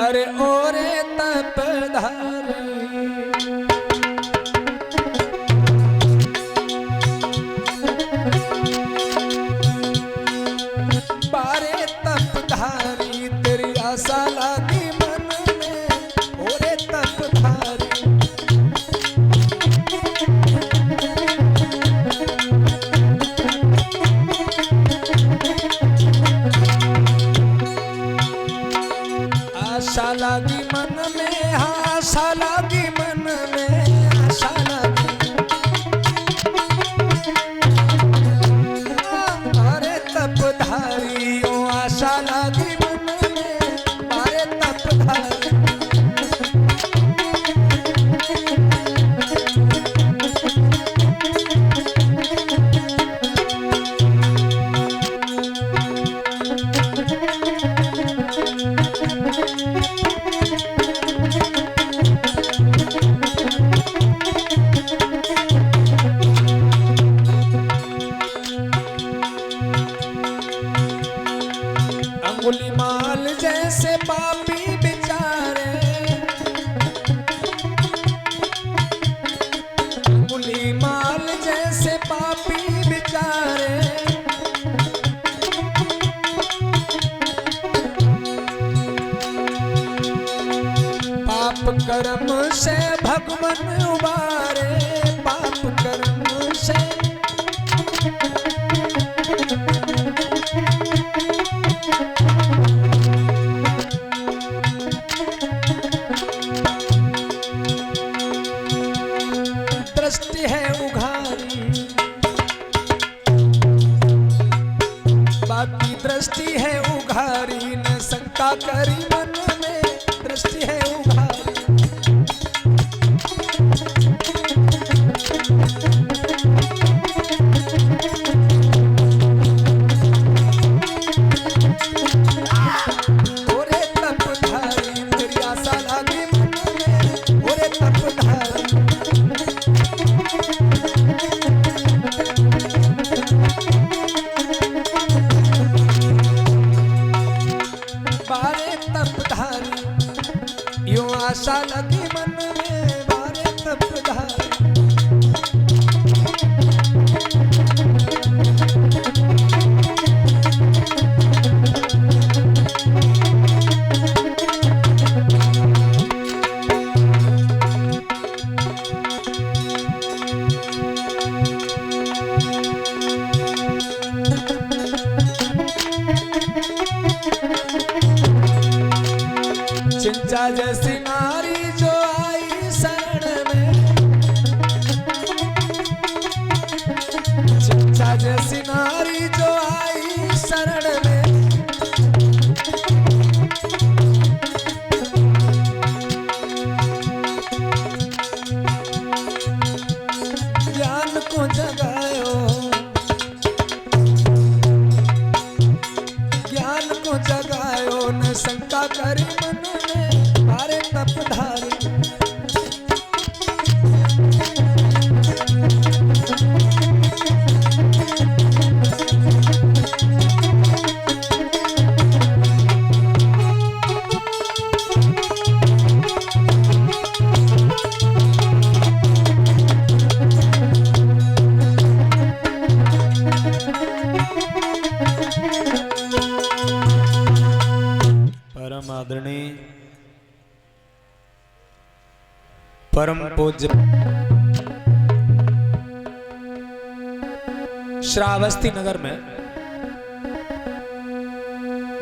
अरे ओरे तपधारी बारे तपधारी तेरी आशा लागी मन में ओरे तपधारी आशा लागी मन में आशा लागी मन में आशा लागी बारे तपधारी ओ आशा लागी मन में बारे तपधारी अंगुलीमाल जैसे पापी बेचारे अंगुलीमाल जैसे पापी बेचारे पाप कर्म से भगवान उबारे पाप कर्म से दृष्टि है उघारी बाकी दृष्टि है उघारी न शंका करी मन में दृष्टि है उघारी ओरे तपधारी तेरी आशा लागी मन में ओरे तपधारी बारे तपधारी यूं आशा लगी मन में बारे तपधारी चिंचा जैसी नारी जो आई शरण में चिंचा जैसी नारी जो आई शरण में ज्ञान को जगायो ज्ञान को जगायो न शंका करी मन में बारे तपधारी परम आदरणीय परम पूज्य श्रावस्ती नगर में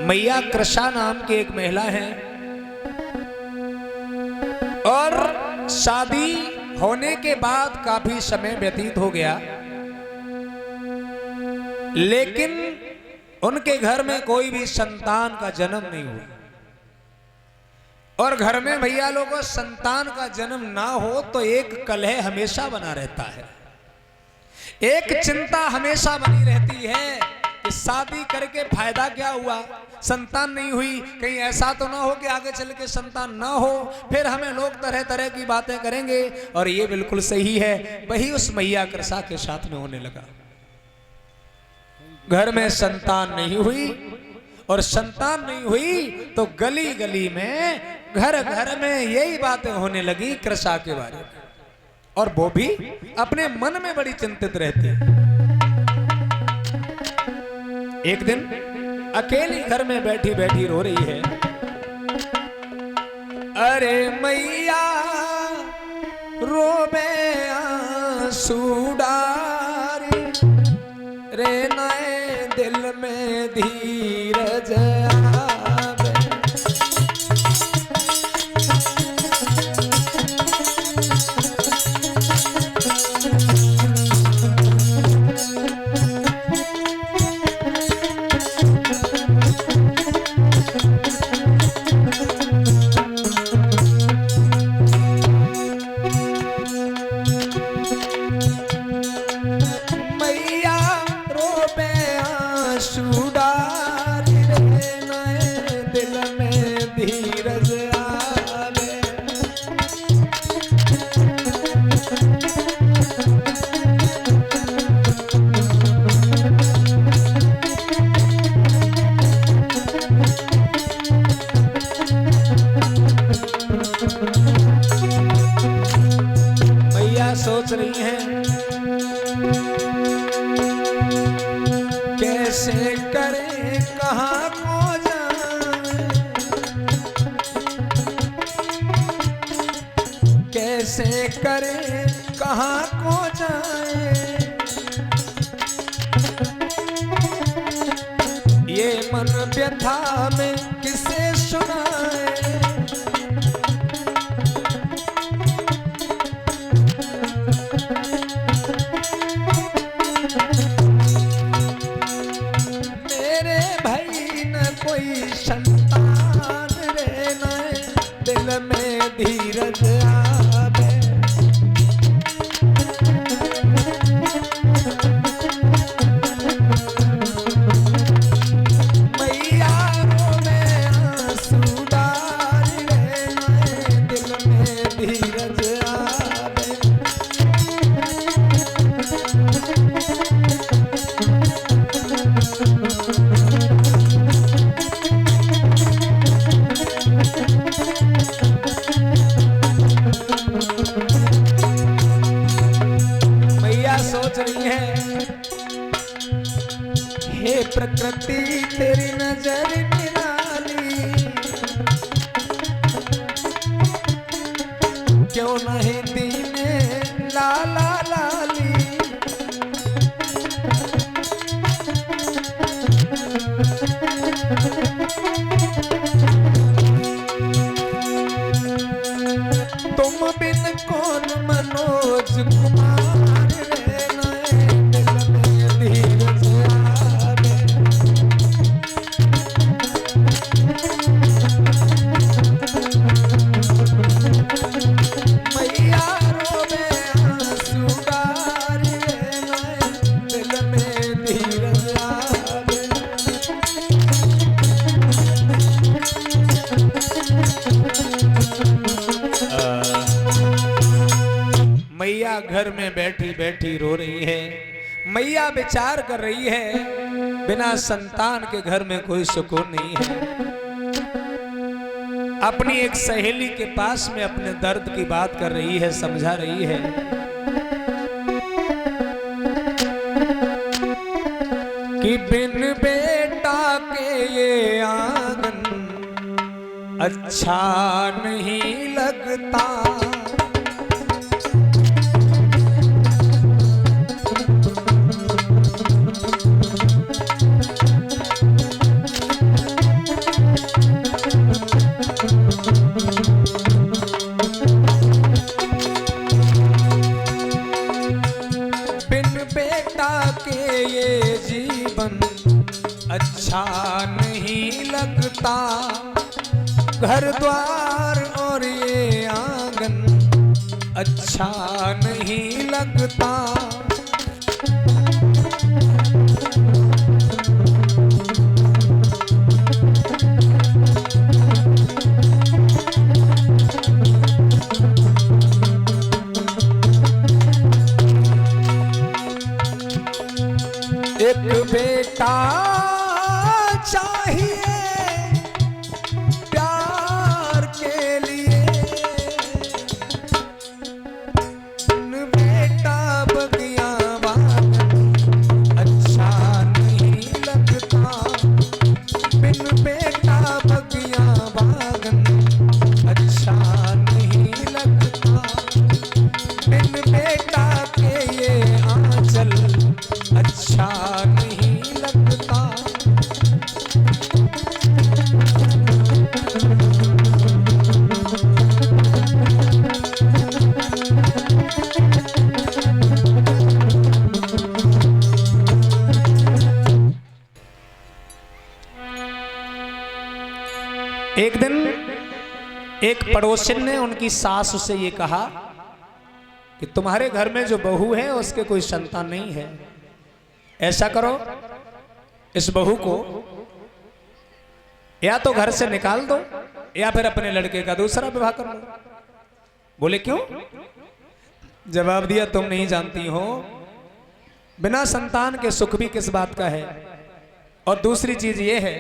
मैया कृषा नाम की एक महिला है और शादी होने के बाद काफी समय व्यतीत हो गया, लेकिन उनके घर में कोई भी संतान का जन्म नहीं हुआ। और घर में भैया लोगों संतान का जन्म ना हो तो एक कलह हमेशा बना रहता है, एक चिंता हमेशा बनी रहती है कि शादी करके फायदा क्या हुआ, संतान नहीं हुई, कहीं ऐसा तो ना हो कि आगे चल के संतान ना हो, फिर हमें लोग तरह तरह की बातें करेंगे। और ये बिल्कुल सही है, वही उस मैया कृषा के साथ में होने लगा। घर में संतान नहीं हुई, और संतान नहीं हुई तो गली गली में, घर घर में यही बातें होने लगी कृषा के बारे में, और वो भी अपने मन में बड़ी चिंतित रहती है। एक दिन अकेली घर में बैठी बैठी रो रही है, अरे मैया रोबे आंसू डारी रे, नए दिल में धीरज आवे। सोच रही हैं कैसे करें, कहाँ को जाएं, कैसे करें, कहाँ को जाएं, ये मन व्यथा में किसे सुनाए। संतान रे, नए दिल में धीरज आवे। मैया रोवे आंसू डारी रे, नए दिल में धीरज आवे। सोच रही है, हे प्रकृति तेरी नजर निराली, क्यों नहीं दीने लाला लाली। तुम बिन कौन मनोज कुमार रे, नए दिल में धीरज आवे। मैया रोवे आंसू डारी रे, नए दिल में धीरज आवे। मैया घर में बैठी बैठी रो रही है। मैया विचार कर रही है, बिना संतान के घर में कोई सुकून नहीं है। अपनी एक सहेली के पास में अपने दर्द की बात कर रही है, समझा रही है। कि बिन बेटा के ये आंगन अच्छा नहीं लगता, के ये जीवन अच्छा नहीं लगता। घर द्वार और ये आंगन अच्छा नहीं लगता। एक बेटा चाहिए प्यार के लिए, बेटा बगिया बागन अच्छा नहीं लगता, बिन बेटा बगिया बागन अच्छा नहीं लगता, बिन बेटा के ये आंचल अच्छा नहीं लगता। एक दिन एक पड़ोसिन ने उनकी सास से ये कहा कि तुम्हारे घर में जो बहू है उसके कोई संतान नहीं है, ऐसा करो इस बहू को या तो घर से निकाल दो या फिर अपने लड़के का दूसरा विवाह कर लो। बोले क्यों? जवाब दिया, तुम नहीं जानती हो बिना संतान के सुख भी किस बात का है, और दूसरी चीज ये है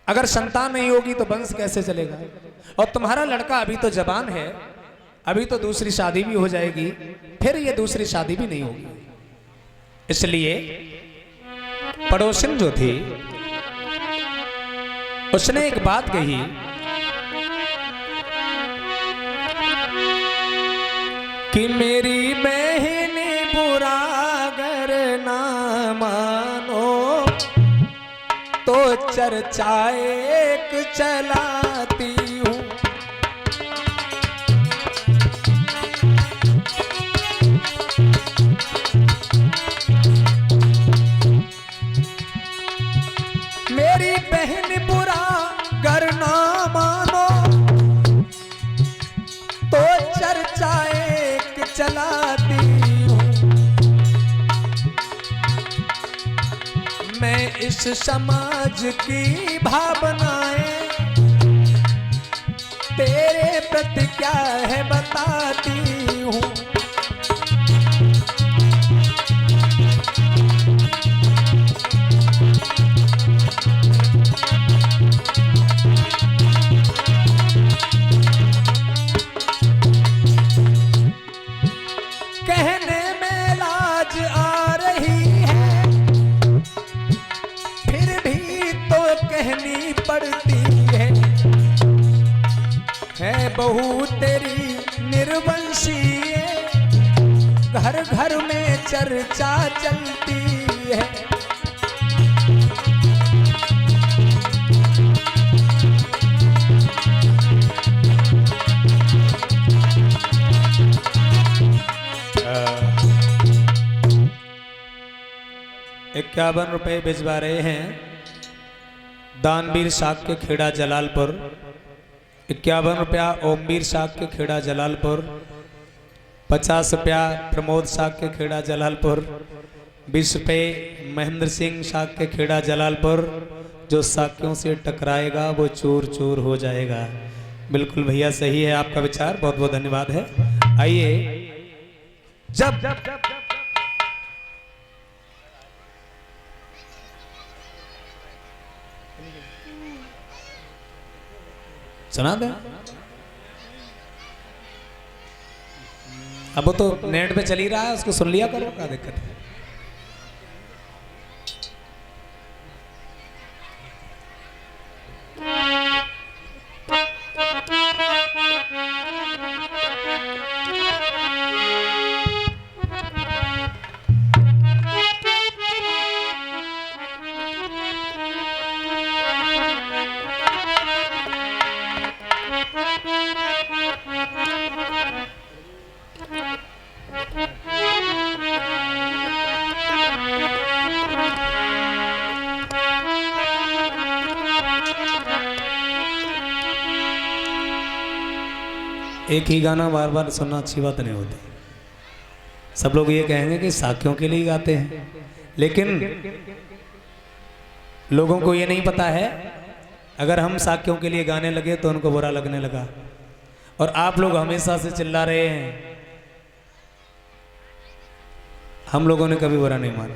अगर संतान नहीं होगी तो वंश कैसे चलेगा, और तुम्हारा लड़का अभी तो जवान है, अभी तो दूसरी शादी भी हो जाएगी, फिर ये दूसरी शादी भी नहीं होगी। इसलिए पड़ोसिन जो थी उसने एक बात कही कि मेरी बहन बुरा अगर ना मानो तो चर्चा एक चलाती हूँ, मेरी बहन बुरा गर ना मानो तो चर्चा एक चलाती हूँ, मैं इस समाज की भावनाएं तेरे प्रति क्या है बताती हूँ। कहने में लाज आ रही है, फिर भी तो कहनी पड़ती है बहू तेरी निर्वंशी, घर घर में चर्चा चलती है। ₹51 भिजवा रहे हैं दानवीर साग के खेड़ा जलालपुर, ₹51 ओमवीर साग के खेड़ा जलालपुर, ₹50 प्रमोद साग के खेड़ा जलालपुर, ₹20 महेंद्र सिंह साग के खेड़ा जलालपुर। जो साक्यों से टकराएगा वो चूर चूर हो जाएगा। बिल्कुल भैया सही है आपका विचार, बहुत बहुत धन्यवाद है। आइए जब सुना दे, अब वो तो नेट पे चल ही रहा है, उसको सुन लिया करो, क्या दिक्कत है। एक ही गाना बार बार सुनना अच्छी बात नहीं होती। सब लोग ये कहेंगे कि साक्यों के लिए गाते हैं, लेकिन लोगों को ये नहीं पता है अगर हम साक्यों के लिए गाने लगे तो उनको बुरा लगने लगा। और आप लोग हमेशा से चिल्ला रहे हैं, हम लोगों ने कभी बुरा नहीं माना।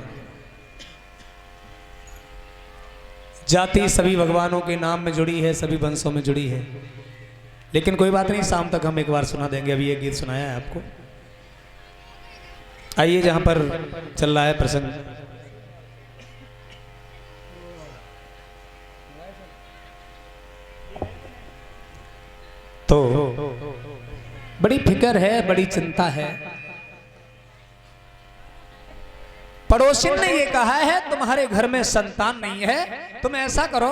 जाति सभी भगवानों के नाम में जुड़ी है, सभी वंशों में जुड़ी है, लेकिन कोई बात नहीं, शाम तक हम एक बार सुना देंगे। अभी ये गीत सुनाया है आपको। आइए जहां पर चल रहा है प्रसंग, तो बड़ी फिक्र है, बड़ी चिंता है। पड़ोसी ने ये कहा है तुम्हारे घर में संतान नहीं है, तुम ऐसा करो,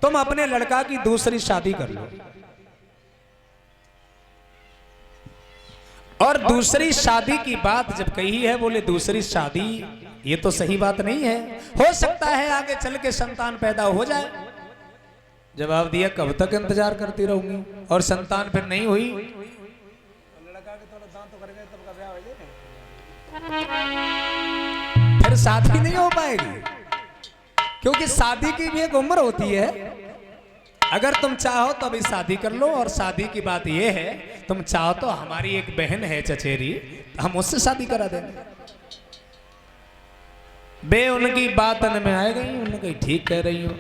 तुम अपने लड़का की दूसरी शादी कर लो। और दूसरी शादी की बात जब कही है, बोले दूसरी शादी, ये तो सही बात नहीं है, हो सकता है आगे चल के संतान पैदा हो जाए। जवाब दिया कब तक इंतजार करती रहूंगी, और संतान फिर नहीं हुई, फिर शादी नहीं हो पाएगी, क्योंकि शादी की भी एक उम्र होती है। अगर तुम चाहो तो अभी शादी कर लो, और शादी की बात यह है, तुम चाहो तो हमारी एक बहन है चचेरी, हम उससे शादी करा देंगे। बे उनकी बात में आए गई, उन्होंने ठीक कह रही हो,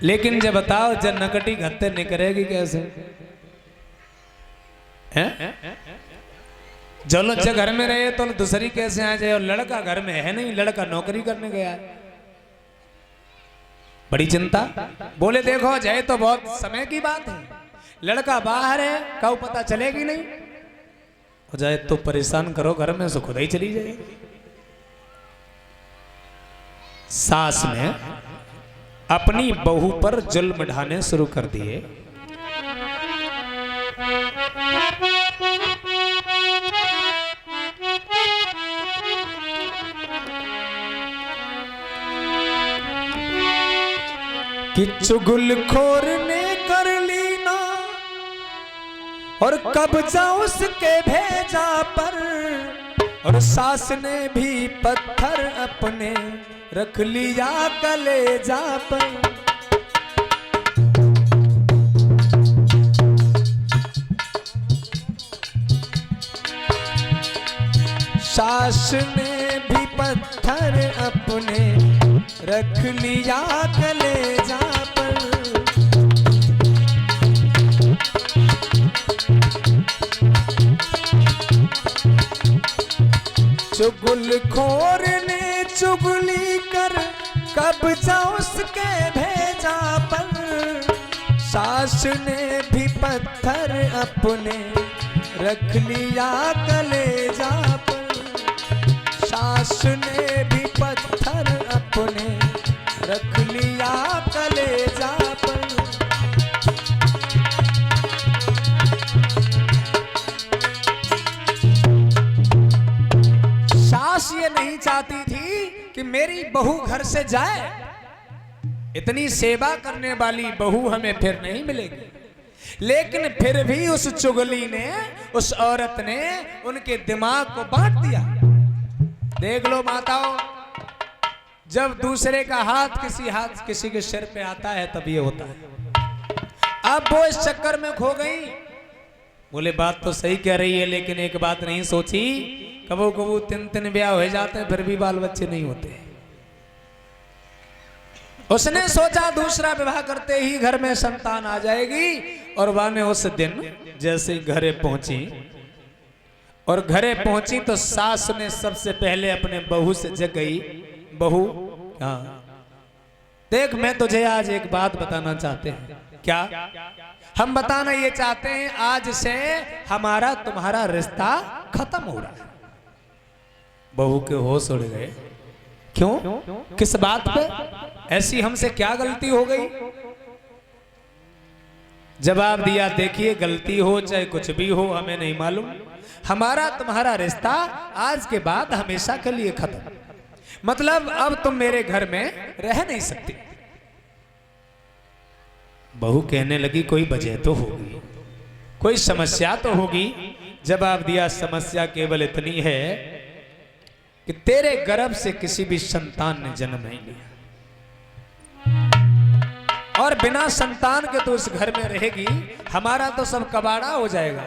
लेकिन जब बताओ जब नकटी घत्ते निकलेगी कैसे हैं? जो लोग घर में रहे तो दूसरी कैसे आ जाए, और लड़का घर में है नहीं, लड़का नौकरी करने गया है। बड़ी चिंता। बोले देखो जाए तो बहुत समय की बात है, लड़का बाहर है, कब पता चलेगी नहीं, हो जाए तो परेशान करो घर में, से खुद ही चली जाएगी। सास ने अपनी बहू पर जुल्म ढाने शुरू कर दिए। कि चुगलखोर ने कर ली ना, और कब्जा उसके भेजा पर, और सास ने भी पत्थर अपने रख लिया कलेजा पर। सास ने भी पत्थर अपने रख लिया कलेजा पर। चुगलखोर ने चुगली कर कब्जा उसके भेजा पर, सास ने भी पत्थर अपने रख लिया कलेजा पर। सास ने भी पत्थर अपने रख लिया कलेजा पर। सास ये नहीं चाहती थी कि मेरी बहू घर से जाए, इतनी सेवा करने वाली बहू हमें फिर नहीं मिलेगी। लेकिन फिर भी उस चुगली ने, उस औरत ने उनके दिमाग को बांट दिया। देख लो माताओं, जब दूसरे का हाथ किसी के सिर पे आता है तब ये होता है। अब वो इस चक्कर में खो गई। बोले बात तो सही कह रही है, लेकिन एक बात नहीं सोची, कबो कबो 3 ब्याह हो जाते हैं, फिर भी बाल बच्चे नहीं होते। उसने सोचा दूसरा विवाह करते ही घर में संतान आ जाएगी। और वाने उस दिन जैसे घरे पहुंची, और घरे पहुंची तो सास ने सबसे पहले अपने बहू से जगई, बहू हाँ देख, मैं तुझे आज एक बात बताना चाहते हैं। क्या? हम बताना ये चाहते हैं आज से हमारा तुम्हारा रिश्ता खत्म हो रहा है। बहू के होश उड़ गए। क्यों? किस बात पे? ऐसी हमसे क्या गलती हो गई? जवाब दिया, देखिए गलती हो चाहे कुछ भी हो हमें नहीं मालूम, हमारा तुम्हारा रिश्ता आज के बाद हमेशा के लिए खत्म। मतलब अब तुम मेरे घर में रह नहीं सकती। बहू कहने लगी कोई वजह तो होगी, कोई समस्या तो होगी। जवाब दिया, समस्या केवल इतनी है कि तेरे गर्भ से किसी भी संतान ने जन्म नहीं लिया, और बिना संतान के तो उस घर में रहेगी, हमारा तो सब कबाड़ा हो जाएगा।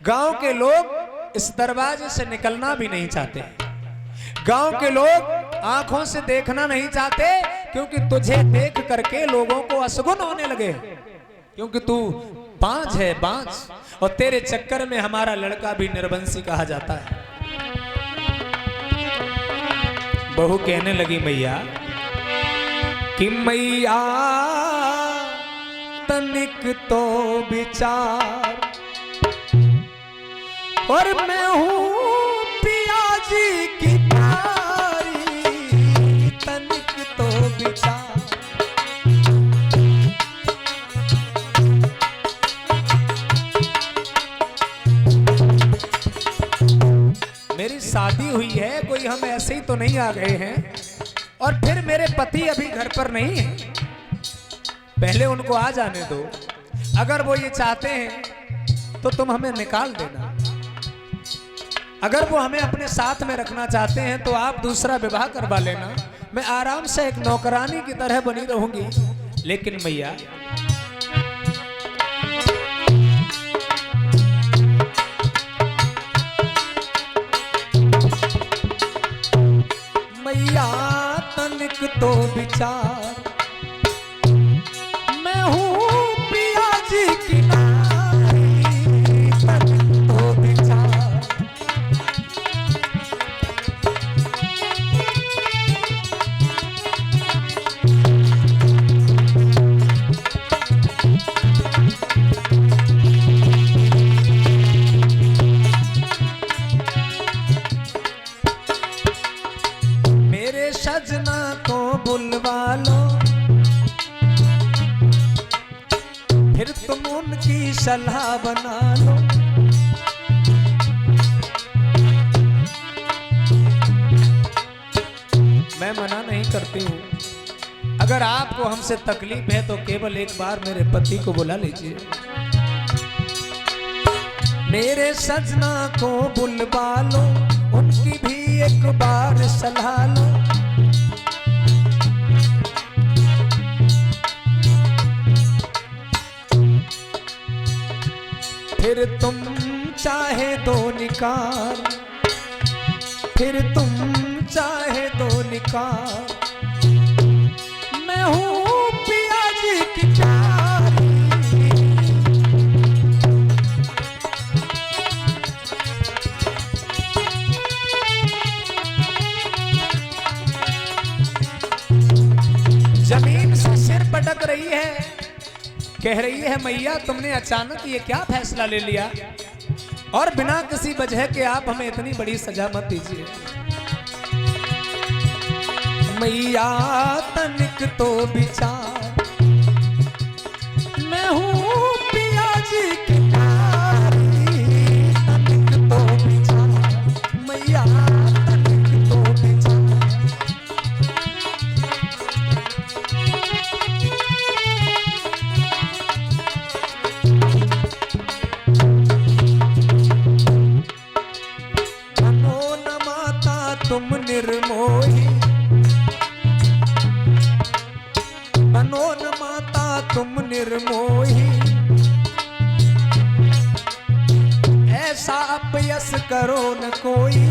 गांव के लोग इस दरवाजे से निकलना भी नहीं चाहते। गांव के लोग आंखों से देखना नहीं चाहते, क्योंकि तुझे देख करके लोगों को असगुन होने लगे, क्योंकि तू बांझ है, बांझ, और तेरे चक्कर में हमारा लड़का भी निर्वंशी कहा जाता है। बहू कहने लगी मैया कि मैया तनिक तो विचार, और मैं हूं पिया जी की प्यारी, तनिक तो विचार। मेरी शादी हुई है, कोई हम ऐसे ही तो नहीं आ गए हैं, और फिर मेरे पति अभी घर पर नहीं है, पहले उनको आ जाने दो। अगर वो ये चाहते हैं तो तुम हमें निकाल देना, अगर वो हमें अपने साथ में रखना चाहते हैं तो आप दूसरा विवाह करवा लेना, मैं आराम से एक नौकरानी की तरह बनी रहूंगी। लेकिन मैया मैया तनिक तो विचार, मैं हूं पिया जी की नारी, तनिक तो विचार। मेरे सजना को बुलवा लो, फिर तुम उनकी सलाह बना लो। मैं मना नहीं करती हूँ, अगर आपको हमसे तकलीफ है तो केवल एक बार मेरे पति को बुला लीजिए। मेरे सजना को बुलवा लो, उनकी भी एक बार सलाह लो। फिर तुम चाहे दो निकाल, फिर तुम चाहे दो निकाल, मैं हूं पिया जी की प्यारी। जमीन से सिर पटक रही है, कह रही है मैया तुमने अचानक ये क्या फैसला ले लिया, और बिना किसी वजह के आप हमें इतनी बड़ी सजा मत दीजिए। मैया तनिक तो विचार, मैं हूं पिया जी की नारी, तनिक तो विचार, मैया तनिक तो विचार। तुम निर्मोही, बनो न माता तुम निर्मोही, ऐसा अपयस करो न कोई।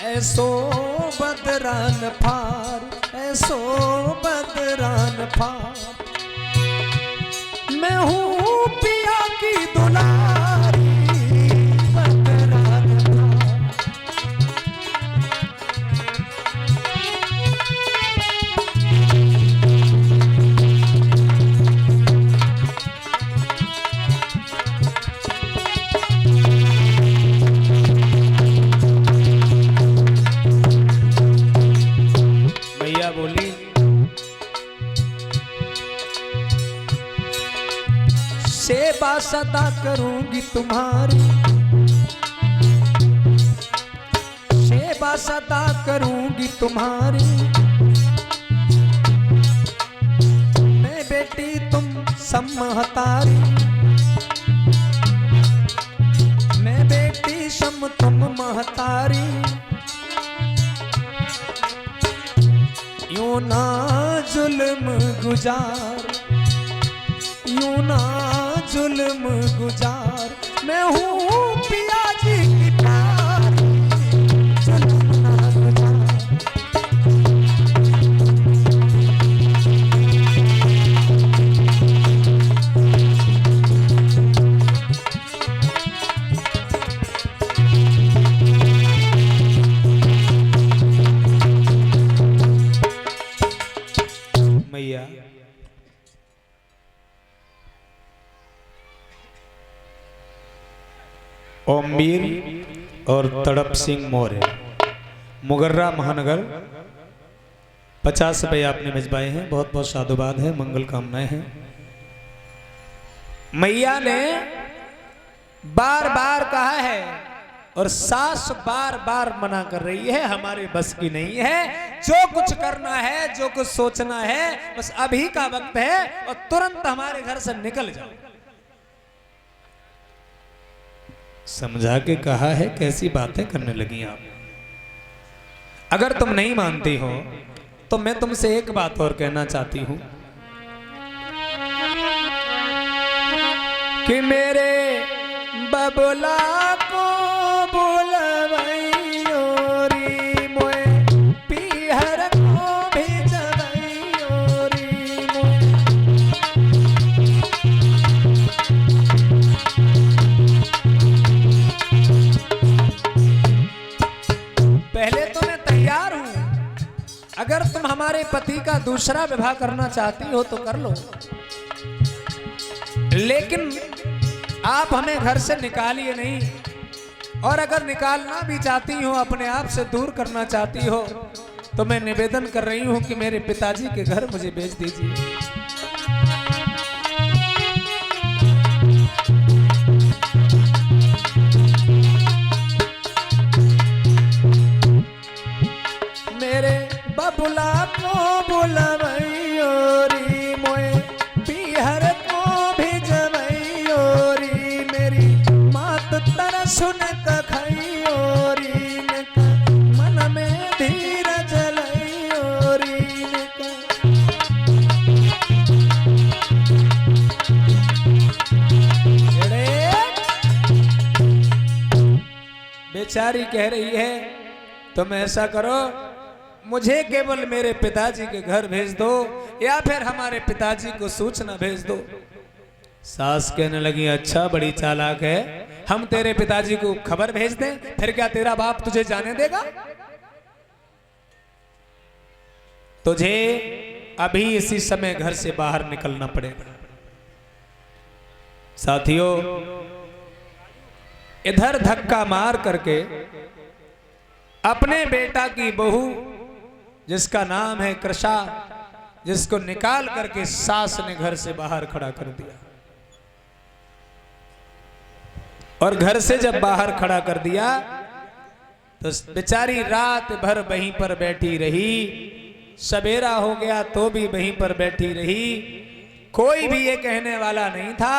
ऐसो बदरान फार, ऐसो बदरान फार, मैं हूं पिया की दुलारी, बदरान फार। भैया बोली सेवा सदा करूंगी तुम्हारी, सेवा सदा करूंगी तुम्हारी। मैं बेटी तुम सम्महतारी, मैं बेटी सम तुम महतारी। यूं ना जुल्म गुजार, जुल्म गुजार, मैं हूँ पिया जी की प्यारी, जुल्म ना गुजार। मैया ओमवीर और तड़प सिंह मौर्य, मुगर्रा महानगर, 50 रुपये आपने भिजवाए हैं। बहुत बहुत साधुवाद है, मंगल कामनाएं हैं। मैया ने बार बार कहा है और सास बार बार मना कर रही है, हमारे बस की नहीं है। जो कुछ करना है, जो कुछ सोचना है, बस अभी का वक्त है और तुरंत हमारे घर से निकल जाओ। समझा के कहा है, कैसी बातें करने लगी आप। अगर तुम नहीं मानती हो तो मैं तुमसे एक बात और कहना चाहती हूं कि मेरे बबुला को बुलवैयो री मोए, पीहर को भेजवैयो री मोए। पहले तो मैं तैयार हूं, अगर तुम हमारे पति का दूसरा विवाह करना चाहती हो तो कर लो, लेकिन आप हमें घर से निकालिए नहीं। और अगर निकालना भी चाहती हो, अपने आप से दूर करना चाहती हो, तो मैं निवेदन कर रही हूं कि मेरे पिताजी के घर मुझे भेज दीजिए। मेरे बबुला को बुलवैयो री मोए, पीहर को भेजवैयो री, मेरी मात तरस न कखैयो री, मन में धीरज लैयो री। बेचारी कह रही है, तुम ऐसा करो, मुझे केवल मेरे पिताजी के घर भेज दो या फिर हमारे पिताजी को सूचना भेज दो। सास कहने लगी, अच्छा बड़ी चालाक है, हम तेरे पिताजी को खबर भेज दें, फिर क्या तेरा बाप तुझे जाने देगा? तुझे अभी इसी समय घर से बाहर निकलना पड़ेगा। साथियों, इधर धक्का मार करके अपने बेटा की बहू, जिसका नाम है कृषा, जिसको निकाल करके सास ने घर से बाहर खड़ा कर दिया। और घर से जब बाहर खड़ा कर दिया तो बेचारी रात भर वहीं पर बैठी रही, सवेरा हो गया तो भी वहीं पर बैठी रही। कोई भी ये कहने वाला नहीं था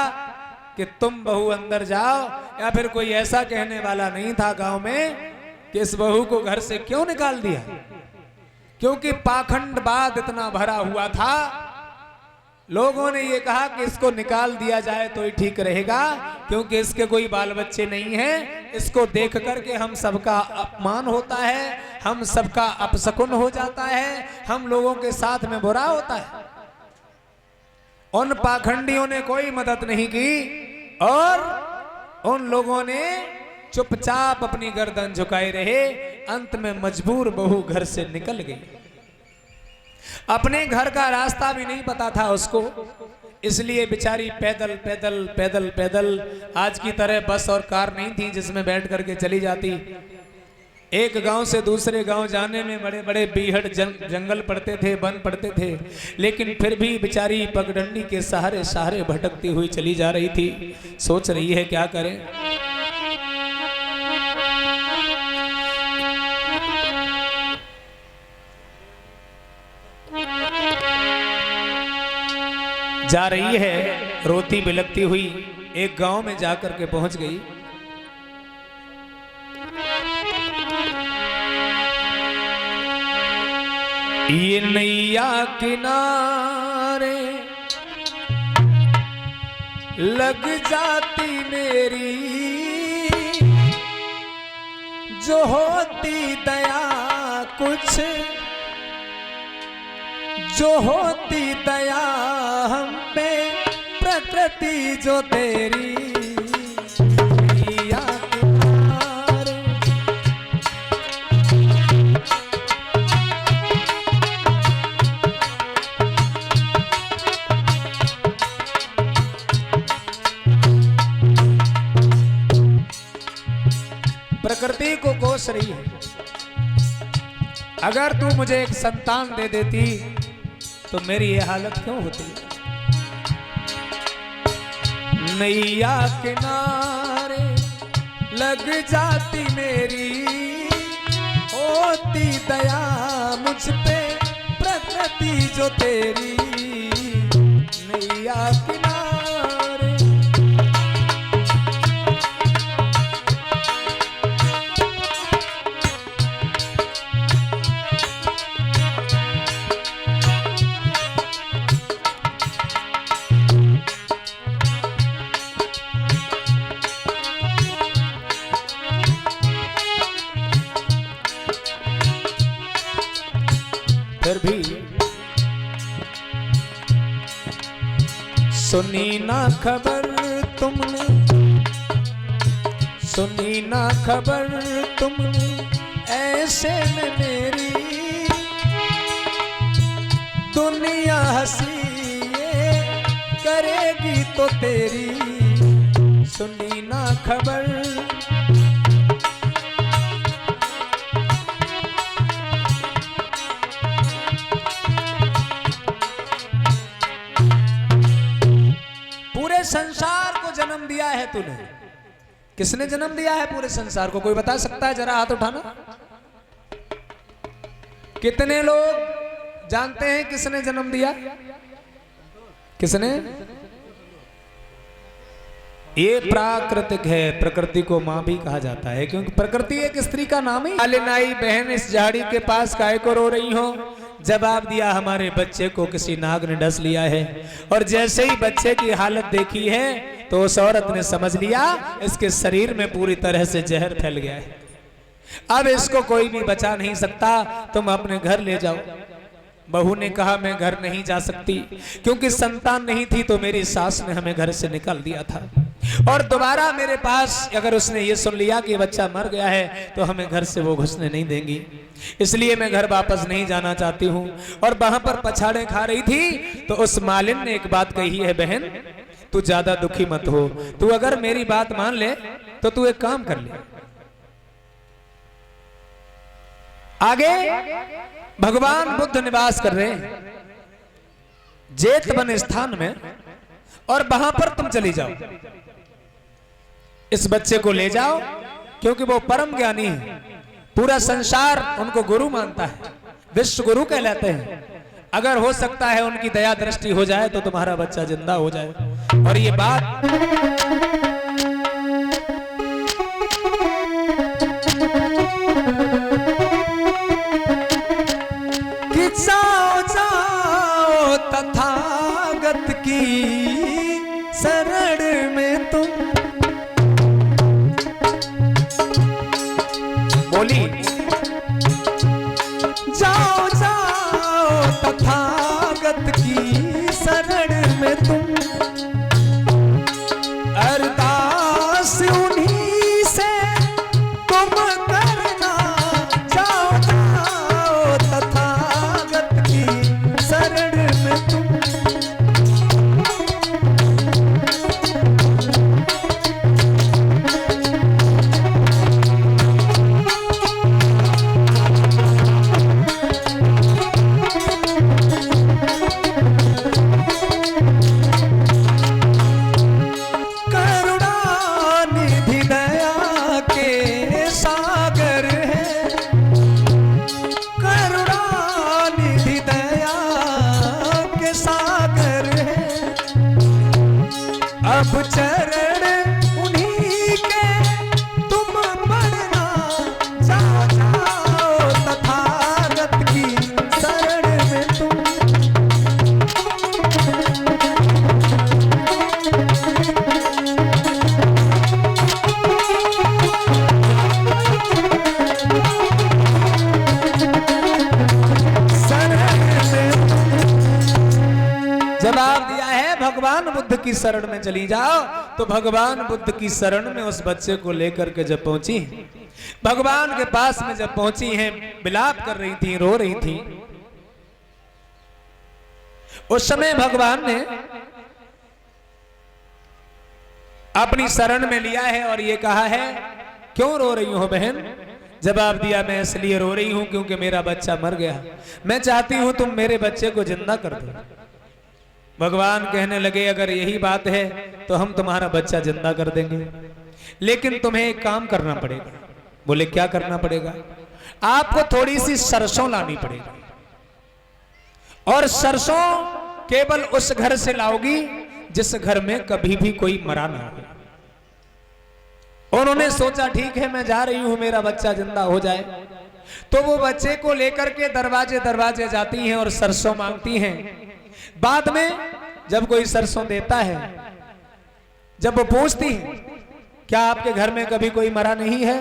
कि तुम बहू अंदर जाओ, या फिर कोई ऐसा कहने वाला नहीं था गांव में कि इस बहू को घर से क्यों निकाल दिया, क्योंकि पाखंडवाद इतना भरा हुआ था। लोगों ने ये कहा कि इसको निकाल दिया जाए तो ही ठीक रहेगा, क्योंकि इसके कोई बाल बच्चे नहीं हैं, इसको देख करके हम सबका अपमान होता है, हम सबका अपशकुन हो जाता है, हम लोगों के साथ में बुरा होता है। उन पाखंडियों ने कोई मदद नहीं की और उन लोगों ने चुपचाप अपनी गर्दन झुकाए रहे। अंत में मजबूर बहू घर से निकल गई। अपने घर का रास्ता भी नहीं पता था उसको, इसलिए बेचारी पैदल पैदल पैदल पैदल, आज की तरह बस और कार नहीं थी जिसमें बैठ करके चली जाती। एक गांव से दूसरे गांव जाने में बड़े बड़े बीहड़ जंगल पड़ते थे, वन पड़ते थे, लेकिन फिर भी बेचारी पगडंडी के सहारे सहारे भटकती हुई चली जा रही थी। सोच रही है क्या करें। जा रही है रोती बिलखती हुई, एक गांव में जाकर के पहुंच गई। ये नैया किनारे लग जाती मेरी जो होती दया कुछ, जो होती दया हम पे प्रकृति जो तेरी या किनारे। प्रकृति को कोस रही है। अगर तू मुझे एक संतान दे देती तो मेरी ये हालत क्यों होती। नैया किनारे लग जाती मेरी, होती दया मुझ पे प्रकृति जो तेरी नैया किनारे। फिर भी सुनी ना खबर तुमने, सुनी ना खबर तुमने ऐसे में मेरी दुनिया हंसी ये करेगी तो तेरी। सुनी ना खबर संसार को जन्म दिया है तूने। किसने जन्म दिया है पूरे संसार को? कोई बता सकता है? जरा हाथ उठाना। कितने लोग जानते हैं किसने जन्म दिया? किसने? ये प्राकृतिक है। प्रकृति को मां भी कहा जाता है क्योंकि प्रकृति एक स्त्री का नाम ही। अलिनाई बहन इस झाड़ी के पास काहे को रो रही हो? जवाब दिया, हमारे बच्चे को किसी नाग ने डस लिया है। और जैसे ही बच्चे की हालत देखी है तो उस औरत ने समझ लिया इसके शरीर में पूरी तरह से जहर फैल गया है, अब इसको कोई भी बचा नहीं सकता, तुम अपने घर ले जाओ। बहू ने कहा मैं घर नहीं जा सकती क्योंकि संतान नहीं थी तो मेरी सास ने हमें घर से निकाल दिया था, और दोबारा मेरे पास अगर उसने ये सुन लिया कि बच्चा मर गया है तो हमें घर से वो घुसने नहीं देंगी, इसलिए मैं घर वापस नहीं जाना चाहती हूँ। और वहां पर पछाड़े खा रही थी तो उस मालिन ने एक बात कही है, बहन तू ज्यादा दुखी मत हो, तू अगर मेरी बात मान ले तो तू एक काम कर ले। आगे भगवान बुद्ध निवास कर रहे हैं जेतवन स्थान में, और वहां पर तुम चली जाओ, इस बच्चे को ले जाओ क्योंकि वो परम ज्ञानी है, पूरा संसार उनको गुरु मानता है, विश्व गुरु कहलाते हैं। अगर हो सकता है उनकी दया दृष्टि हो जाए तो तुम्हारा बच्चा जिंदा हो जाए। और ये बात कि जाओ जाओ तथागत की शरण में तुम, बोली जाओ जाओ तथागत की शरण में तुम, अरदास उन्हीं से तुम करना, जाओ जाओ तथागत की शरण में तुम। की शरण में चली जाओ। तो भगवान बुद्ध की शरण में उस बच्चे को लेकर के जब पहुंची, भगवान के पास में जब पहुंची हैं, विलाप कर रही थी, रो रही थी। उस समय भगवान ने अपनी शरण में लिया है और ये कहा है, क्यों रो रही हो बहन? जवाब दिया, मैं इसलिए रो रही हूं क्योंकि मेरा बच्चा मर गया। मैं चाहती हूं तुम मेरे बच्चे को जिंदा कर दो। भगवान कहने लगे, अगर यही बात है तो हम तुम्हारा बच्चा जिंदा कर देंगे, लेकिन तुम्हें एक काम करना पड़ेगा। बोले, क्या करना पड़ेगा? आपको थोड़ी सी सरसों लानी पड़ेगी, और सरसों केवल उस घर से लाओगी जिस घर में कभी भी कोई मरा ना हो। उन्होंने सोचा, ठीक है मैं जा रही हूं, मेरा बच्चा जिंदा हो जाए। तो वो बच्चे को लेकर के दरवाजे दरवाजे जाती हैं और सरसों मांगती हैं। बाद में जब कोई सरसों देता है, जब वो पूछती है, क्या आपके घर में कभी कोई मरा नहीं है?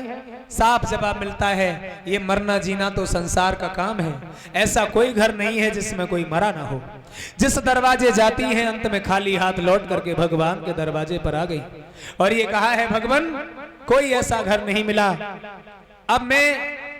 साफ जवाब मिलता है, ये मरना जीना तो संसार का काम है, ऐसा कोई घर नहीं है जिसमें कोई मरा ना हो। जिस दरवाजे जाती हैं, अंत में खाली हाथ लौट करके भगवान के दरवाजे पर आ गई और ये कहा है, भगवान कोई ऐसा घर नहीं मिला। अब मैं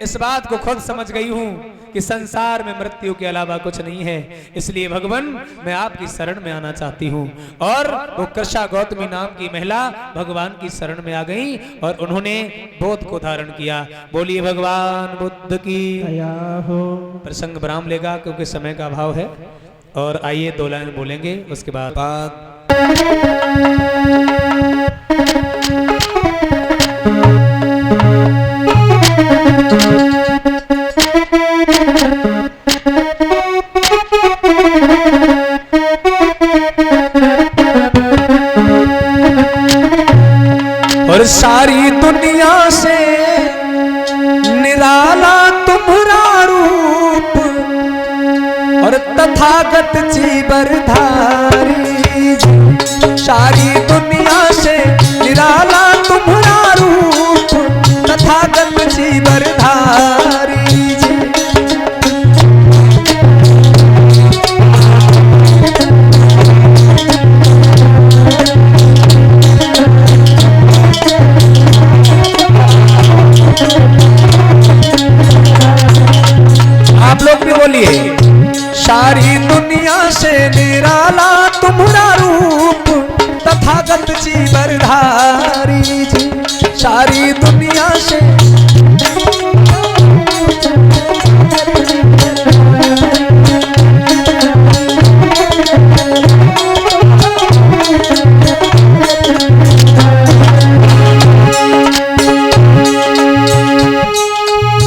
इस बात को खुद समझ गई हूं कि संसार में मृत्यु के अलावा कुछ नहीं है, इसलिए भगवान मैं आपकी शरण में आना चाहती हूं। और वो कृषा गौतमी नाम की महिला भगवान की शरण में आ गई और उन्होंने बोध को धारण किया। बोलिए भगवान बुद्ध की दया हो। प्रसंग विराम लेगा क्योंकि समय का अभाव है, और आइए 2 लाइन बोलेंगे, उसके बाद और सारी दुनिया से निराला तुम्हारा रूप, और तथागत जीवरधारी। सारी दुनिया से निराला तुम्हारा रूप, तथागत जीवरधारी। आप लोग भी बोलिए, सारी दुनिया से निराला तुम्हारा रूप, तथागत जीवरधारी जी। सारी दुनिया से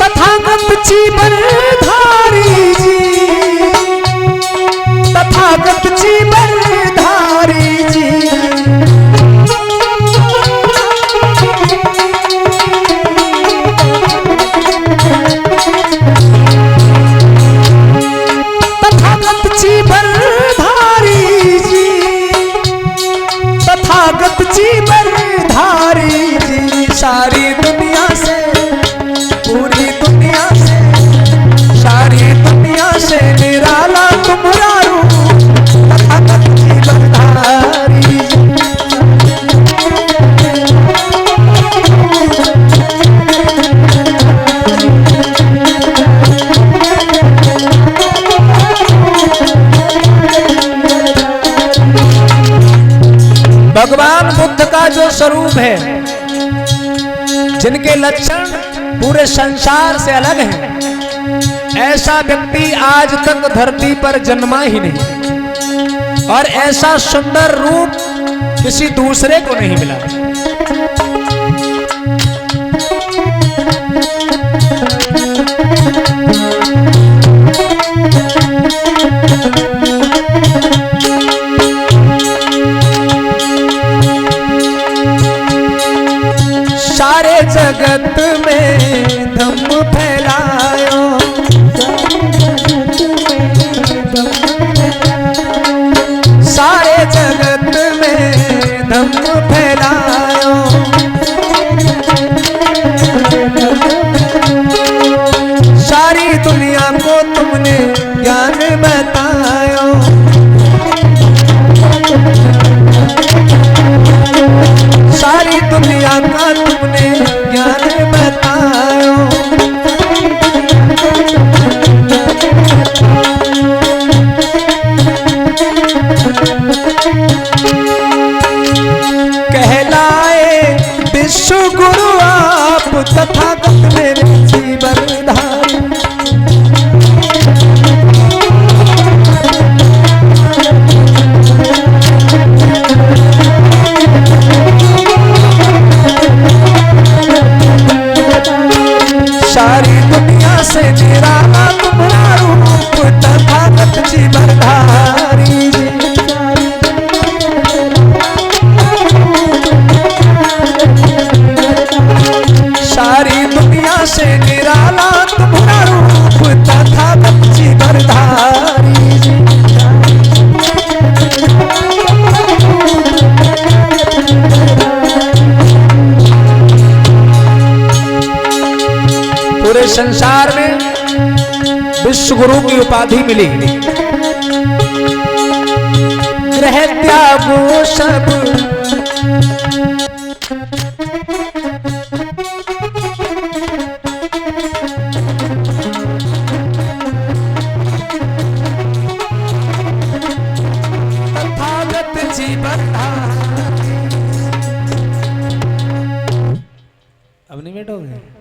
तथागत जीवरधारी जी, तथागत जीवरधारी जी। तथागत जीवरधारी जी, तथागत जीवरधारी जी। सारी दुनिया से, पूरी दुनिया से, सारी दुनिया से निराला तुम्हारा रूप, तथागत जीवरधारी। भगवान बुद्ध का जो स्वरूप है, जिनके लक्षण पूरे संसार से अलग हैं, ऐसा व्यक्ति आज तक धरती पर जन्मा ही नहीं, और ऐसा सुंदर रूप किसी दूसरे को नहीं मिला। सारे जगत में धम्म फैलायो, सारे जगत में धम्म फैलायो। सारी दुनिया को तुमने ज्ञान बतायो। दुनिया का तुमने ज्ञान बतायो। कहलाए विश्व गुरु आप तथागत मेरे जीवन धारी। सारी दुनिया से निराला तुम्हारा रूप तथागत जीवन धारी। सारी दुनिया से निराला तुम्हारा रूप तथागत जीवन धारी। पूरे संसार में विश्व गुरु की उपाधि मिली। ग्रह त्यागो सब तथागत जीवन धारी। अब नहीं बैठोगे?